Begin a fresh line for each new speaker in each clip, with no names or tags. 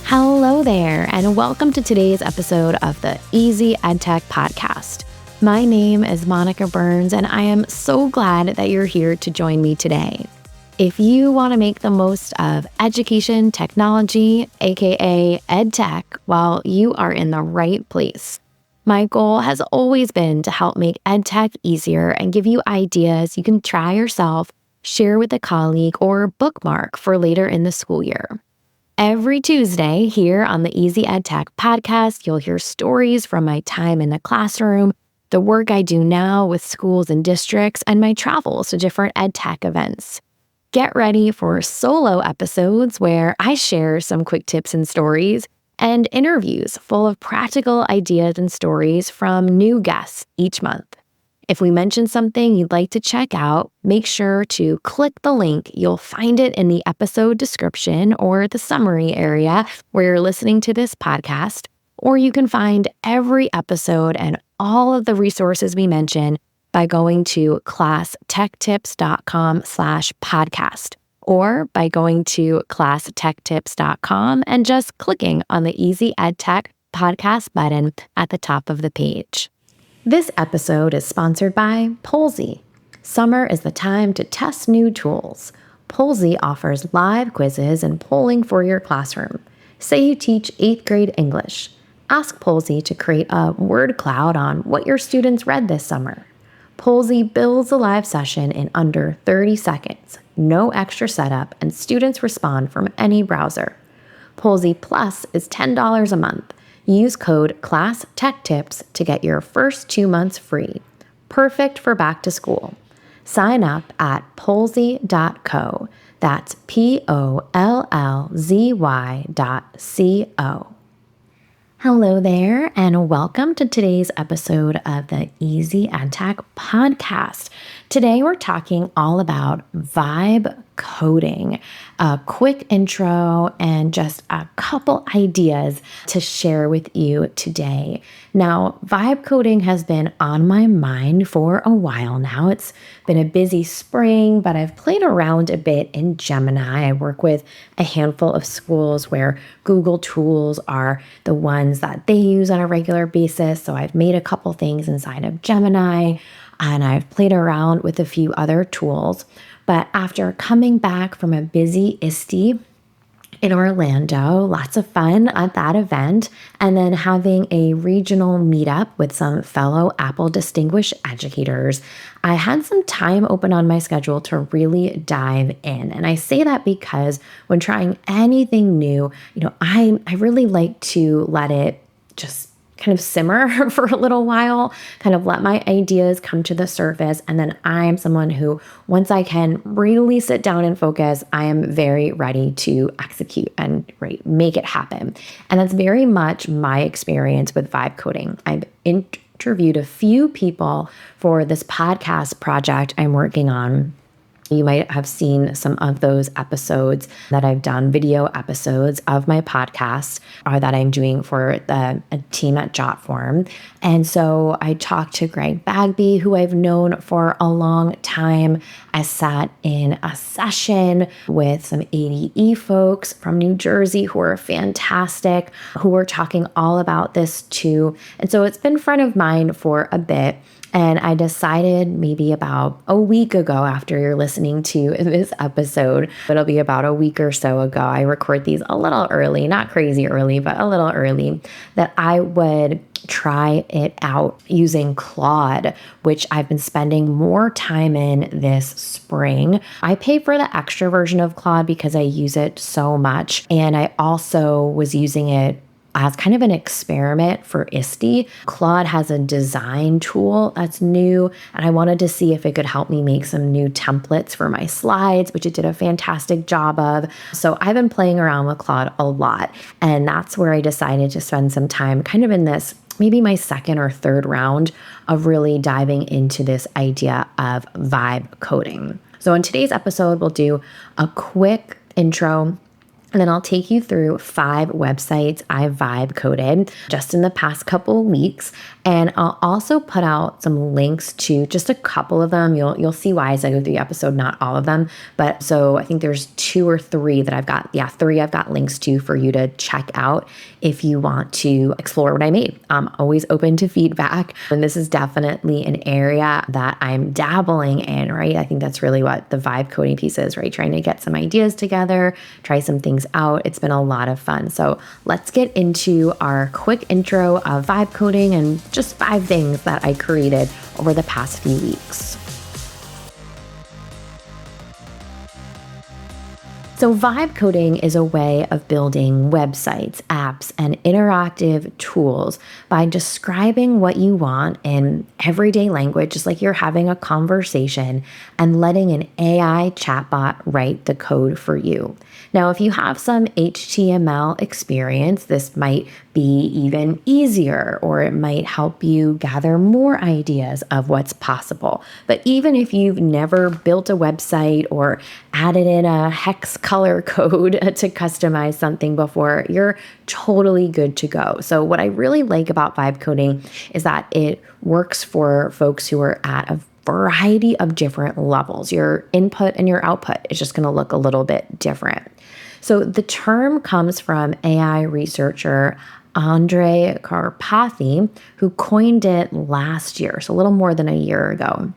Hello there, and welcome to today's episode of the Easy EdTech Podcast. My name is Monica Burns, and I am so glad that you're here to join me today. If you want to make the most of education technology, aka EdTech, well, you are in the right place. My goal has always been to help make EdTech easier and give you ideas you can try yourself, share with a colleague, or bookmark for later in the school year. Every Tuesday here on the Easy EdTech Podcast, you'll hear stories from my time in the classroom, the work I do now with schools and districts, and my travels to different EdTech events. Get ready for solo episodes where I share some quick tips and stories, and interviews full of practical ideas and stories from new guests each month. If we mention something you'd like to check out, make sure to click the link. You'll find it in the episode description or the summary area where you're listening to this podcast, or you can find every episode and all of the resources we mention by going to classtechtips.com/podcast, or by going to classtechtips.com and just clicking on the Easy EdTech Podcast button at the top of the page. This episode is sponsored by Polsey. Summer is the time to test new tools. Polsey offers live quizzes and polling for your classroom. Say you teach 8th grade English. Ask Polsey to create a word cloud on what your students read this summer. Polsey builds a live session in under 30 seconds, no extra setup, and students respond from any browser. Polsey Plus is $10 a month. Use code ClassTechTips to get your first 2 months free. Perfect for back to school. Sign up at polsey.co. That's POLLZY.co. Hello there, and welcome to today's episode of the Easy EdTech Podcast. Today we're talking all about vibe coding, a quick intro, and just a couple ideas to share with you today. Now, vibe coding has been on my mind for a while now. It's been a busy spring, but I've played around a bit in Gemini. I work with a handful of schools where Google tools are the ones that they use on a regular basis. So I've made a couple things inside of Gemini, and I've played around with a few other tools. But after coming back from a busy ISTE in Orlando, lots of fun at that event, and then having a regional meetup with some fellow Apple Distinguished Educators, I had some time open on my schedule to really dive in. And I say that because when trying anything new, I really like to let it just kind of simmer for a little while, kind of let my ideas come to the surface. And then I'm someone who, once I can really sit down and focus, I am very ready to execute and make it happen. And that's very much my experience with vibe coding. I've interviewed a few people for this podcast project I'm working on. You might have seen some of those episodes that I've done, video episodes of my podcast, or that I'm doing for a team at Jotform. And so I talked to Greg Bagby, who I've known for a long time. I sat in a session with some ADE folks from New Jersey who are fantastic, who were talking all about this too. And so it's been front of mind for a bit. And I decided maybe about a week ago, after you're listening to this episode, it'll be about a week or so ago, I record these a little early, not crazy early, but a little early, that I would try it out using Claude, which I've been spending more time in this spring. I pay for the extra version of Claude because I use it so much. And I also was using it as kind of an experiment for ISTE. Claude has a design tool that's new, and I wanted to see if it could help me make some new templates for my slides, which it did a fantastic job of. So I've been playing around with Claude a lot, and that's where I decided to spend some time kind of in this, maybe my second or third round of really diving into this idea of vibe coding. So in today's episode, we'll do a quick intro And then I'll take you through 5 websites I vibe coded just in the past couple of weeks. And I'll also put out some links to just a couple of them. You'll see why as I go through the episode, not all of them. But so I think there's 2 or 3 that I've got. Yeah, 3 I've got links to for you to check out if you want to explore what I made. I'm always open to feedback. And this is definitely an area that I'm dabbling in, right? I think that's really what the vibe coding piece is, right? Trying to get some ideas together, try some things out. It's been a lot of fun. So let's get into our quick intro of vibe coding and just 5 things that I created over the past few weeks. So vibe coding is a way of building websites, apps, and interactive tools by describing what you want in everyday language, just like you're having a conversation, and letting an AI chatbot write the code for you. Now, if you have some HTML experience, this might be even easier, or it might help you gather more ideas of what's possible. But even if you've never built a website or added in a hex color code to customize something before, you're totally good to go. So what I really like about vibe coding is that it works for folks who are at a variety of different levels. Your input and your output is just going to look a little bit different. So the term comes from AI researcher Andrej Karpathy, who coined it last year, so a little more than a year ago.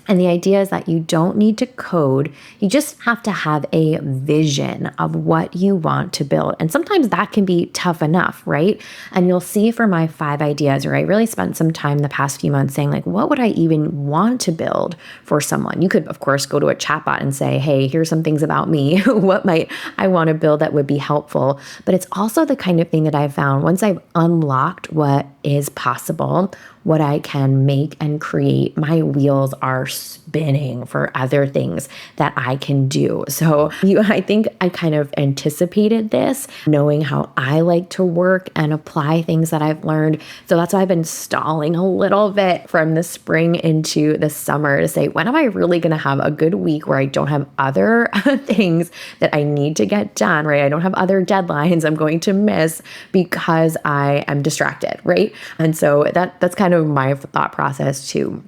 And the idea is that you don't need to code. You just have to have a vision of what you want to build. And sometimes that can be tough enough, right? And you'll see for my 5 ideas, where I really spent some time the past few months saying, like, what would I even want to build for someone? You could, of course, go to a chatbot and say, hey, here's some things about me. What might I want to build that would be helpful? But it's also the kind of thing that I found once I've unlocked what is possible, what I can make and create, my wheels are spinning for other things that I can do. So I think I kind of anticipated this, knowing how I like to work and apply things that I've learned. So that's why I've been stalling a little bit from the spring into the summer to say, when am I really going to have a good week where I don't have other things that I need to get done, right? I don't have other deadlines I'm going to miss because I am distracted, right? And so that's kind of my thought process too.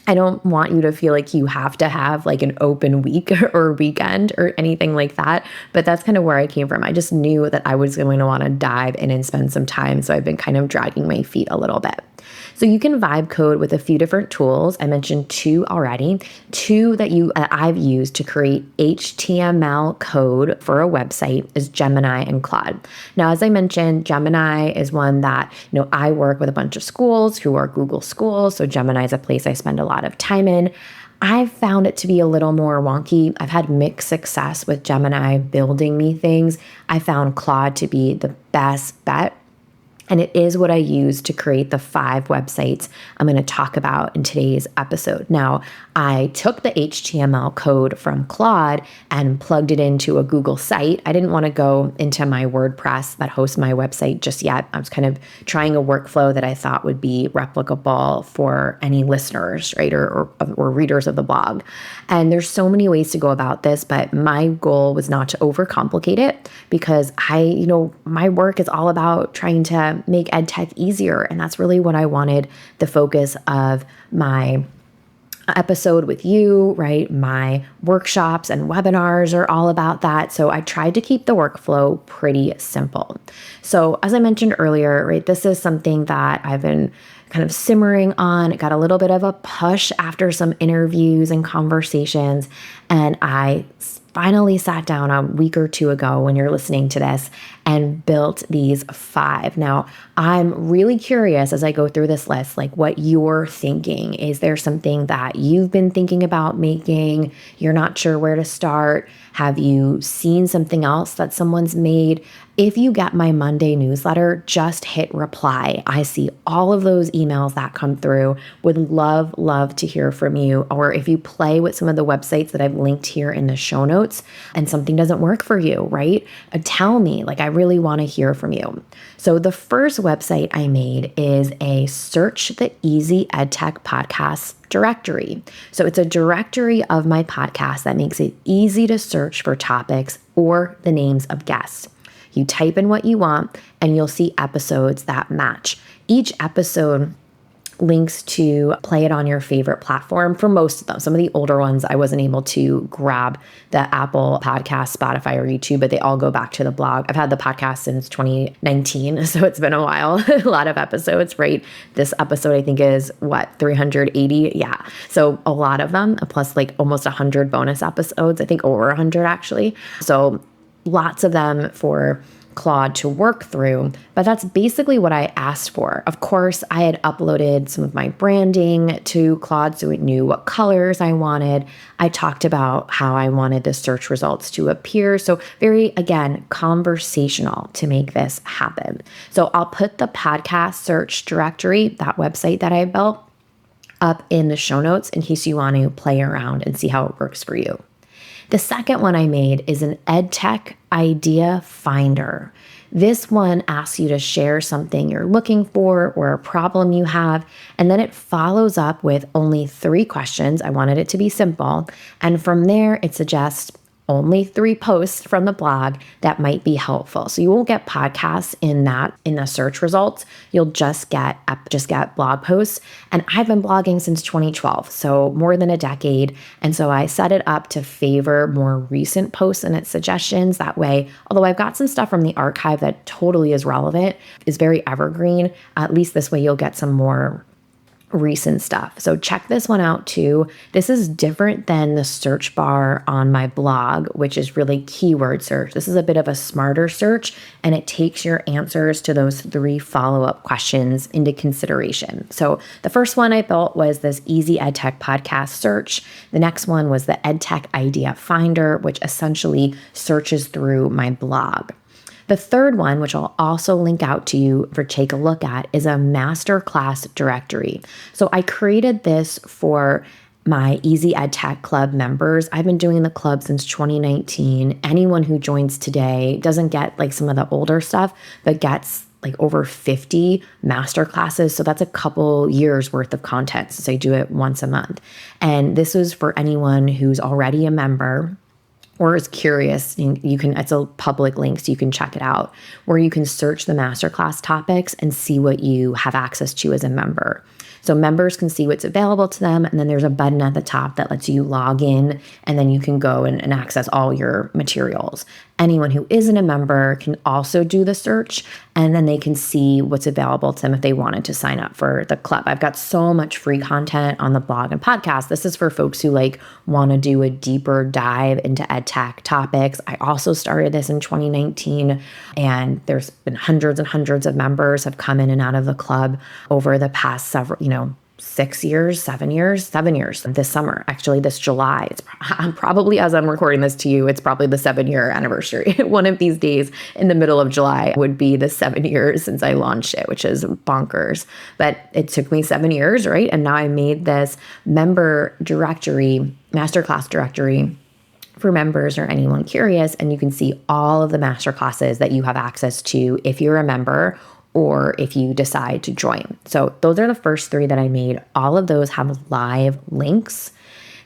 I don't want you to feel like you have to have like an open week or weekend or anything like that, but that's kind of where I came from. I just knew that I was going to want to dive in and spend some time, so I've been kind of dragging my feet a little bit. So you can vibe code with a few different tools. I mentioned 2 already. 2 that I've used to create HTML code for a website is Gemini and Claude. Now, as I mentioned, Gemini is one that, I work with a bunch of schools who are Google schools. So Gemini is a place I spend a lot of time in. I've found it to be a little more wonky. I've had mixed success with Gemini building me things. I found Claude to be the best bet. And it is what I use to create the 5 websites I'm going to talk about in today's episode. Now, I took the HTML code from Claude and plugged it into a Google site. I didn't want to go into my WordPress that hosts my website just yet. I was kind of trying a workflow that I thought would be replicable for any listeners, right, or readers of the blog. And there's so many ways to go about this, but my goal was not to overcomplicate it, because my work is all about trying to make EdTech easier. And that's really what I wanted the focus of my episode with you, right? My workshops and webinars are all about that. So I tried to keep the workflow pretty simple. So as I mentioned earlier, right, this is something that I've been kind of simmering on. It got a little bit of a push after some interviews and conversations. And I finally sat down a week or 2 ago when you're listening to this and built these 5. Now, I'm really curious as I go through this list, like what you're thinking. Is there something that you've been thinking about making? You're not sure where to start? Have you seen something else that someone's made? If you get my Monday newsletter, just hit reply. I see all of those emails that come through. Would love to hear from you. Or if you play with some of the websites that I've linked here in the show notes and something doesn't work for you, right? Tell me, I really want to hear from you. So the first website I made is a Search the Easy EdTech Podcast directory. So it's a directory of my podcast that makes it easy to search search for topics or the names of guests. You type in what you want and you'll see episodes that match. Each episode links to play it on your favorite platform for most of them. Some of the older ones, I wasn't able to grab the Apple Podcast, Spotify, or YouTube, but they all go back to the blog. I've had the podcast since 2019, so it's been a while. A lot of episodes, right? This episode, I think, is 380? Yeah. So a lot of them, plus like almost 100 bonus episodes. I think over 100 actually. So lots of them for Claude to work through, but that's basically what I asked for. Of course, I had uploaded some of my branding to Claude so it knew what colors I wanted. I talked about how I wanted the search results to appear. So very, again, conversational to make this happen. So I'll put the podcast search directory, that website that I built, up in the show notes in case you want to play around and see how it works for you. The second one I made is an EdTech idea finder. This one asks you to share something you're looking for or a problem you have, and then it follows up with only 3 questions. I wanted it to be simple. And from there, it suggests only 3 posts from the blog that might be helpful. So you won't get podcasts in the search results. You'll just get blog posts. And I've been blogging since 2012, so more than a decade. And so I set it up to favor more recent posts and its suggestions. That way, although I've got some stuff from the archive that totally is relevant, is very evergreen, at least this way you'll get some more recent stuff. So check this one out too. This is different than the search bar on my blog, which is really keyword search. This is a bit of a smarter search, and it takes your answers to those 3 follow-up questions into consideration. So the first one I built was this easy EdTech podcast search. The next one was the EdTech idea finder, which essentially searches through my blog. The third one, which I'll also link out to you for take a look at, is a masterclass directory. So I created this for my Easy EdTech Club members. I've been doing the club since 2019. Anyone who joins today doesn't get like some of the older stuff, but gets like over 50 masterclasses. So that's a couple years worth of content since I do it once a month. And this was for anyone who's already a member or is curious. You can, it's a public link, so you can check it out, where you can search the masterclass topics and see what you have access to as a member. So members can see what's available to them, and then there's a button at the top that lets you log in, and then you can go and access all your materials. Anyone who isn't a member can also do the search, and then they can see what's available to them if they wanted to sign up for the club. I've got so much free content on the blog and podcast. This is for folks who want to do a deeper dive into EdTech topics. I also started this in 2019, and there's been hundreds and hundreds of members have come in and out of the club over the past several, 7 years this summer. Actually, this July, I'm probably, as I'm recording this to you, it's probably the 7-year anniversary. One of these days in the middle of July would be the 7 years since I launched it, which is bonkers. But it took me 7 years, right? And now I made this member directory, masterclass directory for members or anyone curious. And you can see all of the masterclasses that you have access to if you're a member or if you decide to join. So those are the first 3 that I made. All of those have live links.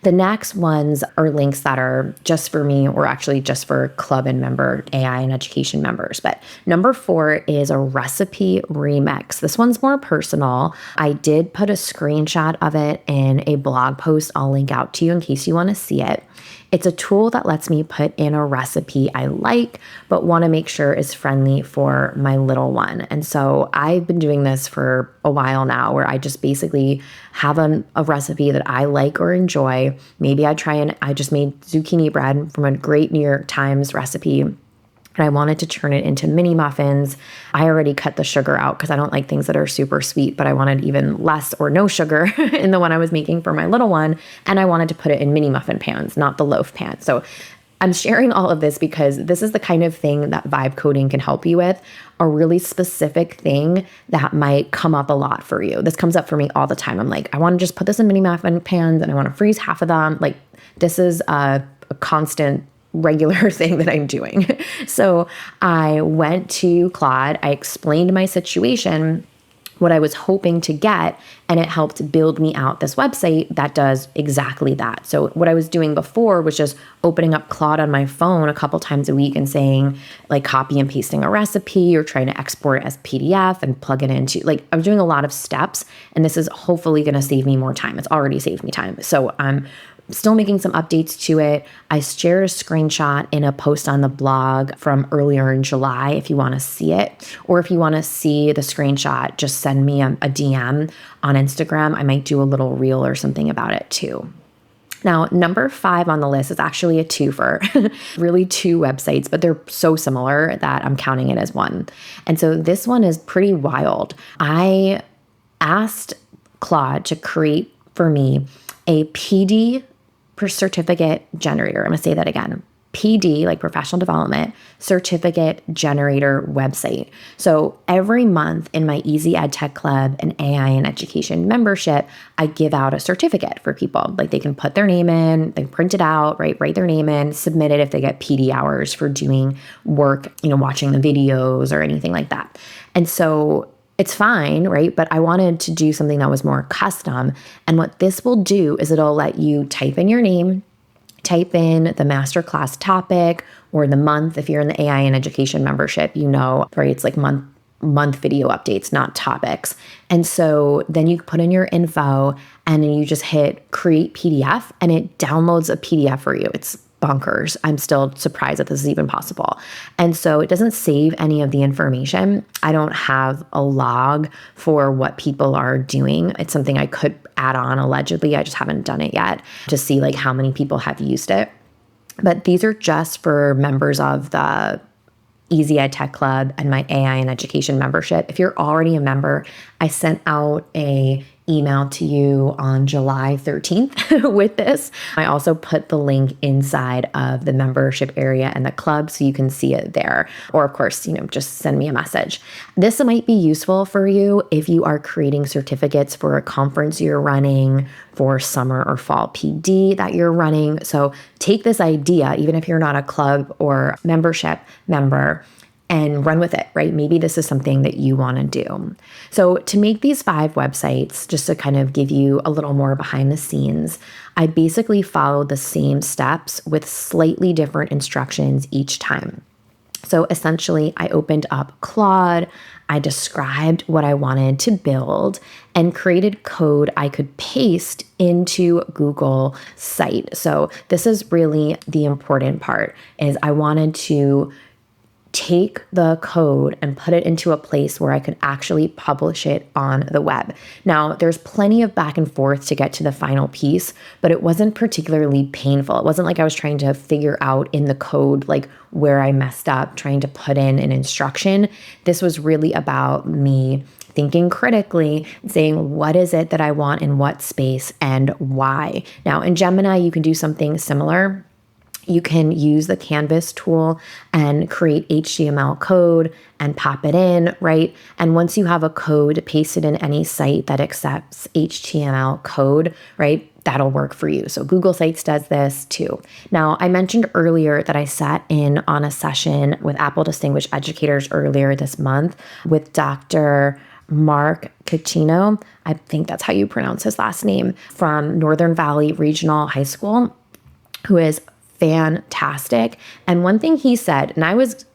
The next ones are links that are just for me, or actually just for club and member AI and education members. But number 4 is a recipe remix. This one's more personal. I did put a screenshot of it in a blog post I'll link out to you in case you want to see it. It's a tool that lets me put in a recipe I like, but want to make sure is friendly for my little one. And so I've been doing this for a while now, where I just basically have a recipe that I like or enjoy. Maybe I just made zucchini bread from a great New York Times recipe, and I wanted to turn it into mini muffins. I already cut the sugar out because I don't like things that are super sweet, but I wanted even less or no sugar in the one I was making for my little one. And I wanted to put it in mini muffin pans, not the loaf pan. So I'm sharing all of this because this is the kind of thing that vibe coding can help you with, a really specific thing that might come up a lot for you. This comes up for me all the time. I'm like, I want to just put this in mini muffin pans and I want to freeze half of them. Like, this is a constant regular thing that I'm doing. So I went to Claude, I explained my situation, what I was hoping to get, and it helped build me out this website that does exactly that. So what I was doing before was just opening up Claude on my phone a couple times a week and saying, like, copy and pasting a recipe or trying to export it as PDF and plug it into, like, I was doing a lot of steps, and this is hopefully going to save me more time. It's already saved me time. So I'm still making some updates to it. I shared a screenshot in a post on the blog from earlier in July if you want to see it. Or if you want to see the screenshot, just send me a DM on Instagram. I might do a little reel or something about it too. Now, number 5 on the list is actually a twofer, really 2 websites, but they're so similar that I'm counting it as one. And so this one is pretty wild. I asked Claude to create for me a PD per certificate generator. I'm going to say that again. PD, like professional development, certificate generator website. So every month in my Easy EdTech Club and AI and Education membership, I give out a certificate for people. Like they can put their name in, they print it out, right? Write their name in, submit it if they get PD hours for doing work, watching the videos or anything like that. And so it's fine, right? But I wanted to do something that was more custom. And what this will do is it'll let you type in your name, type in the masterclass topic or the month. If you're in the AI and Education membership, right? It's like month video updates, not topics. And so then you put in your info and then you just hit create PDF and it downloads a PDF for you. It's bonkers. I'm still surprised that this is even possible. And so it doesn't save any of the information. I don't have a log for what people are doing. It's something I could add on allegedly. I just haven't done it yet to see like how many people have used it. But these are just for members of the Easy EdTech Club and my AI and Education membership. If you're already a member, I sent out a email to you on July 13th with this. I also put the link inside of the membership area and the club so you can see it there. Or of course, just send me a message. This might be useful for you if you are creating certificates for a conference you're running, for summer or fall PD that you're running. So take this idea, even if you're not a club or membership member, and run with it, right? Maybe this is something that you want to do. So to make these 5 websites, just to kind of give you a little more behind the scenes, I basically followed the same steps with slightly different instructions each time. So essentially, I opened up Claude, I described what I wanted to build, and created code I could paste into Google Site. So this is really the important part, is I wanted to take the code and put it into a place where I could actually publish it on the web. Now, there's plenty of back and forth to get to the final piece, but it wasn't particularly painful. It wasn't like I was trying to figure out in the code, like where I messed up, trying to put in an instruction. This was really about me thinking critically, saying, what is it that I want in what space and why? Now, in Gemini, you can do something similar. You can use the Canvas tool and create HTML code and pop it in, right? And once you have a code, paste it in any site that accepts HTML code, right? That'll work for you. So Google Sites does this too. Now, I mentioned earlier that I sat in on a session with Apple Distinguished Educators earlier this month with Dr. Mark Caccino. I think that's how you pronounce his last name, from Northern Valley Regional High School, who is fantastic. And one thing he said, and I was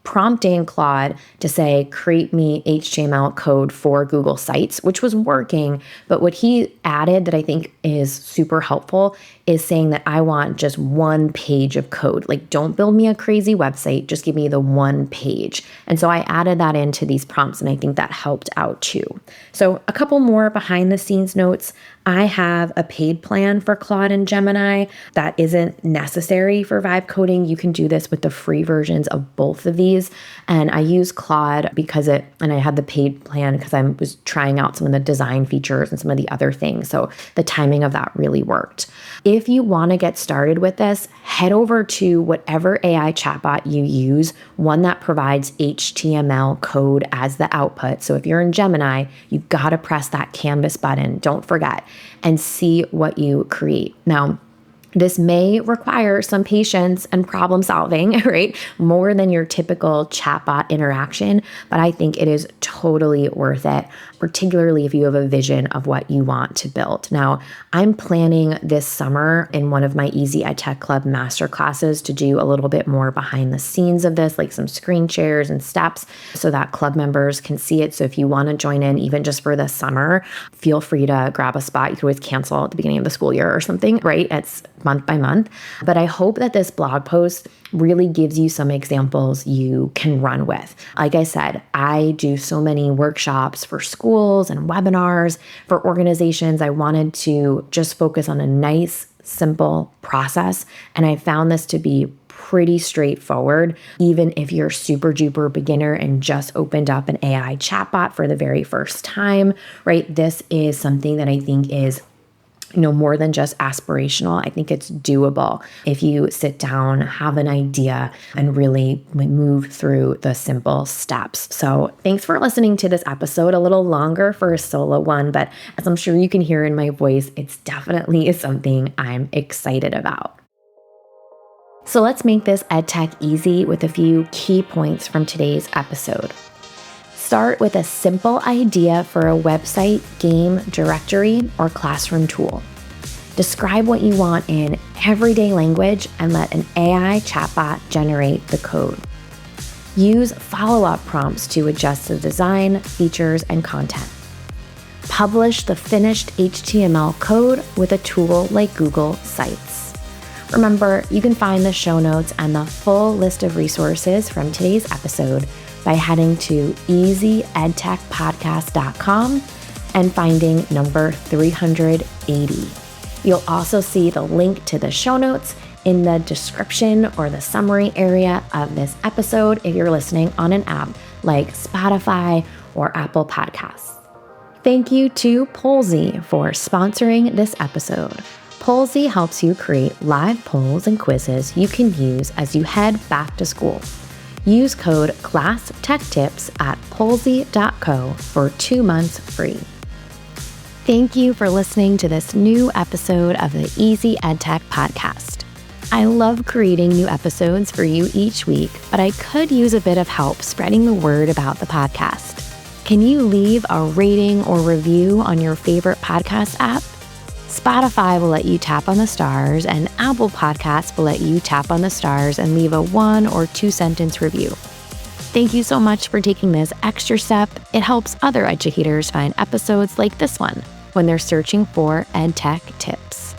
prompting Claude to say, create me HTML code for Google Sites, which was working. But what he added that I think is super helpful is saying that I want just one page of code. Like, don't build me a crazy website, just give me the one page. And so I added that into these prompts, and I think that helped out too. So a couple more behind the scenes notes. I have a paid plan for Claude and Gemini that isn't necessary for vibe coding. You can do this with the free versions of both of these. And I use Claude and I had the paid plan because I was trying out some of the design features and some of the other things. So the timing of that really worked. If you want to get started with this, head over to whatever AI chatbot you use, one that provides HTML code as the output. So if you're in Gemini, you've got to press that Canvas button, don't forget, and see what you create. Now, This may require some patience and problem solving, right? More than your typical chatbot interaction, but I think it is totally worth it, particularly if you have a vision of what you want to build. Now, I'm planning this summer in one of my Easy EdTech Club masterclasses to do a little bit more behind the scenes of this, like some screen shares and steps so that club members can see it. So if you want to join in, even just for the summer, feel free to grab a spot. You can always cancel at the beginning of the school year or something, right? It's month by month. But I hope that this blog post really gives you some examples you can run with. Like I said, I do so many workshops for schools and webinars for organizations. I wanted to just focus on a nice, simple process. And I found this to be pretty straightforward, even if you're super duper beginner and just opened up an AI chatbot for the very first time, right? This is something that I think is more than just aspirational. I think it's doable if you sit down, have an idea, and really move through the simple steps. So thanks for listening to this episode. A little longer for a solo one, but as I'm sure you can hear in my voice, it's definitely something I'm excited about. So let's make this EdTech easy with a few key points from today's episode. Start with a simple idea for a website, game, directory, or classroom tool. Describe what you want in everyday language and let an AI chatbot generate the code. Use follow-up prompts to adjust the design, features, and content. Publish the finished HTML code with a tool like Google Sites. Remember, you can find the show notes and the full list of resources from today's episode by heading to easyedtechpodcast.com and finding number 380. You'll also see the link to the show notes in the description or the summary area of this episode if you're listening on an app like Spotify or Apple Podcasts. Thank you to Polls-y for sponsoring this episode. Polls-y helps you create live polls and quizzes you can use as you head back to school. Use code ClassTechTips at polls-y.co for 2 months free. Thank you for listening to this new episode of the Easy EdTech Podcast. I love creating new episodes for you each week, but I could use a bit of help spreading the word about the podcast. Can you leave a rating or review on your favorite podcast app? Spotify will let you tap on the stars, and Apple Podcasts will let you tap on the stars and leave a 1 or 2 sentence review. Thank you so much for taking this extra step. It helps other educators find episodes like this one when they're searching for EdTech tips.